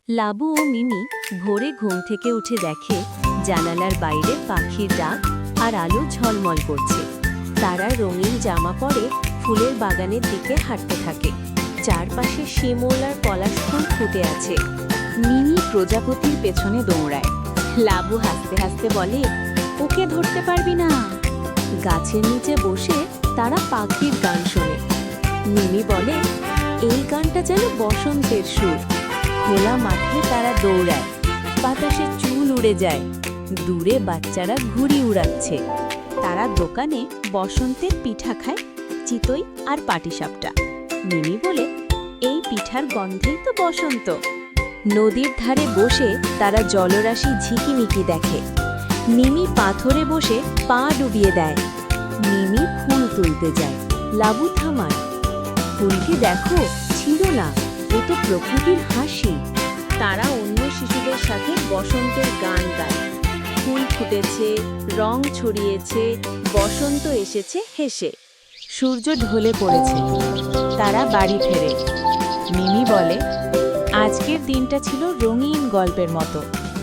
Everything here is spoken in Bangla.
লাবু ও মিমি ভোরে ঘুম থেকে উঠে দেখে জানালার বাইরে পাখির ডাক আর আলো ঝলমল করছে। তারা রঙিন জামা পরে ফুলের বাগানের দিকে হাঁটতে থাকে। চারপাশে শিমুল আর পলাশ ফুল ফুটে আছে। মিমি প্রজাপতির পেছনে দৌড়ায়। লাবু হাসতে হাসতে বলে, ওকে ধরতে পারবি না। গাছের নিচে বসে তারা পাখির গান শোনে। মিমি বলে, এই গানটা যেন বসন্তের সুর। খোলা মাঠে তারা দৌড়ায়, বাতাসে চুল উড়ে যায়। দূরে বাচ্চারা ঘুড়ি উড়াচ্ছে। তারা দোকানে বসন্তের পিঠা খায়, চিতই আর পাটিসাপটা। মিমি বলে, এই পিঠার গন্ধেই তো বসন্ত। নদীর ধারে বসে তারা জলরাশি ঝিকিমিকি দেখে। মিমি পাথরে বসে পা ডুবিয়ে দেয়। মিমি ফুল তুলতে যায়, লাবু থামায়। ফুলকে দেখো, ছিল না, ও তো প্রকৃতির হাসি। তারা অন্য শিশুদের সাথে বসন্তের গান গায়। ফুল ফুটেছে, রং ছড়িয়েছে, বসন্ত এসেছে হেসে। সূর্য ঢলে পড়েছে, তারা বাড়ি ফেরে। মিমি বলে, আজকের দিনটা ছিল রঙিন গল্পের মতো।